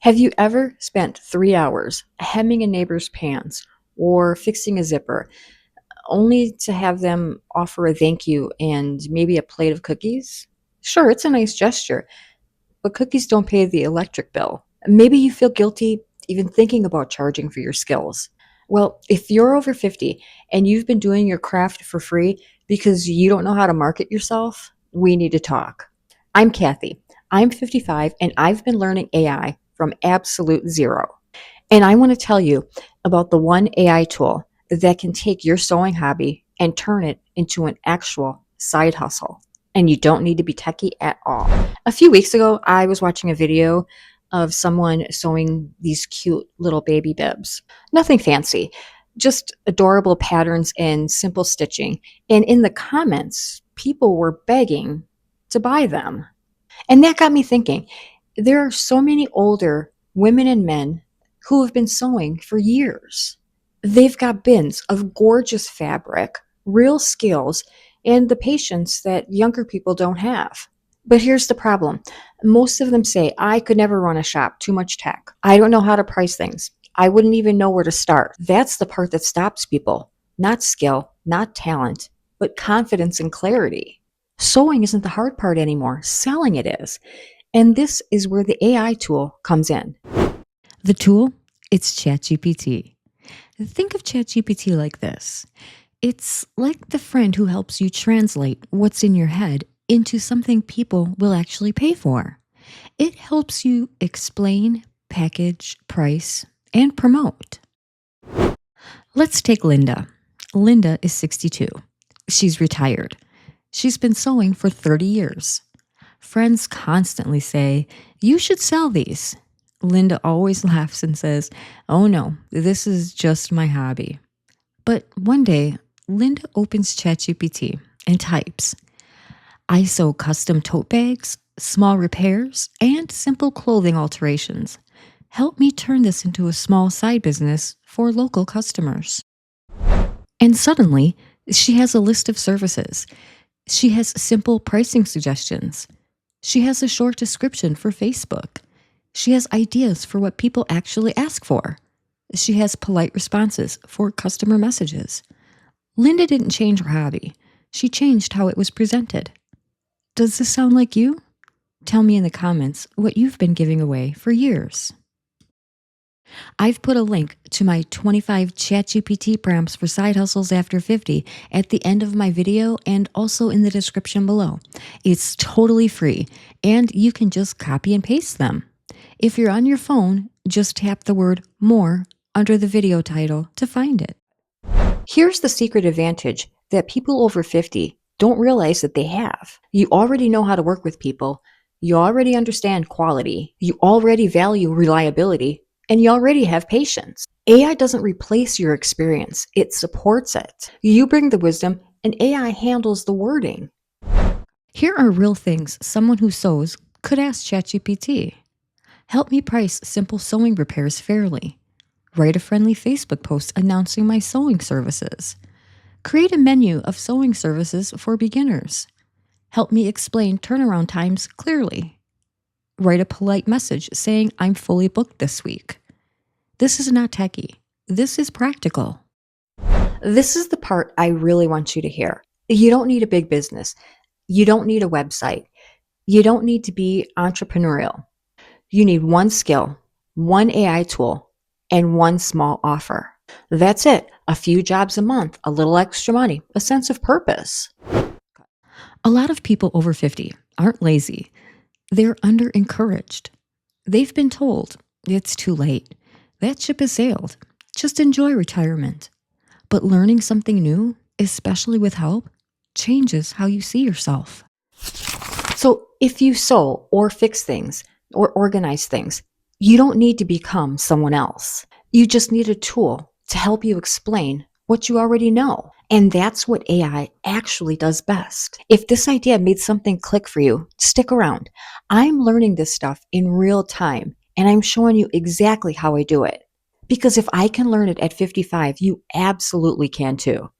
Have you ever spent 3 hours hemming a neighbor's pants or fixing a zipper only to have them offer a thank you and maybe a plate of cookies? Sure, it's a nice gesture, but cookies don't pay the electric bill. Maybe you feel guilty even thinking about charging for your skills. Well, if you're over 50 and you've been doing your craft for free because you don't know how to market yourself, we need to talk. I'm Kathy. I'm 55 and I've been learning AI from absolute zero. And I want to tell you about the one AI tool that can take your sewing hobby and turn it into an actual side hustle. And you don't need to be techie at all. A few weeks ago, I was watching a video of someone sewing these cute little baby bibs. Nothing fancy, just adorable patterns and simple stitching. And in the comments, people were begging to buy them. And that got me thinking there are so many older women and men who have been sewing for years. They've got bins of gorgeous fabric, real skills, and the patience that younger people don't have. But here's the problem. Most of them say, I could never run a shop, too much tech. I don't know how to price things. I wouldn't even know where to start. That's the part that stops people. Not skill, not talent, but confidence and clarity. Sewing isn't the hard part anymore. Selling it is. And this is where the AI tool comes in. The tool? It's ChatGPT. Think of ChatGPT like this. It's like the friend who helps you translate what's in your head into something people will actually pay for. It helps you explain, package, price, and promote. Let's take Linda. Linda is 62. She's retired. She's been sewing for 30 years. Friends constantly say, you should sell these. Linda always laughs and says, oh no, this is just my hobby. But one day, Linda opens ChatGPT and types, I sew custom tote bags, small repairs, and simple clothing alterations. Help me turn this into a small side business for local customers. And suddenly, she has a list of services. She has simple pricing suggestions. She has a short description for Facebook. She has ideas for what people actually ask for. She has polite responses for customer messages. Linda didn't change her hobby. She changed how it was presented. Does this sound like you? Tell me in the comments what you've been giving away for years. I've put a link to my 25 ChatGPT prompts for side hustles after 50 at the end of my video and also in the description below. It's totally free, and you can just copy and paste them. If you're on your phone, just tap the word more under the video title to find it. Here's the secret advantage that people over 50 don't realize that they have. You already know how to work with people. You already understand quality. You already value reliability. And you already have patience. AI doesn't replace your experience. It supports it. You bring the wisdom and AI handles the wording. Here are real things someone who sews could ask ChatGPT. Help me price simple sewing repairs fairly. Write a friendly Facebook post announcing my sewing services. Create a menu of sewing services for beginners. Help me explain turnaround times clearly. Write a polite message saying I'm fully booked this week. This is not techie. This is practical. This is the part I really want you to hear. You don't need a big business. You don't need a website. You don't need to be entrepreneurial. You need one skill, one AI tool, and one small offer. That's it. A few jobs a month, a little extra money, a sense of purpose. A lot of people over 50 aren't lazy. They're under-encouraged. They've been told, it's too late. That ship has sailed. Just enjoy retirement. But learning something new, especially with help, changes how you see yourself. So if you sew or fix things or organize things, you don't need to become someone else. You just need a tool to help you explain what you already know. And that's what AI actually does best. If this idea made something click for you, stick around. I'm learning this stuff in real time, and I'm showing you exactly how I do it. Because if I can learn it at 55, you absolutely can too.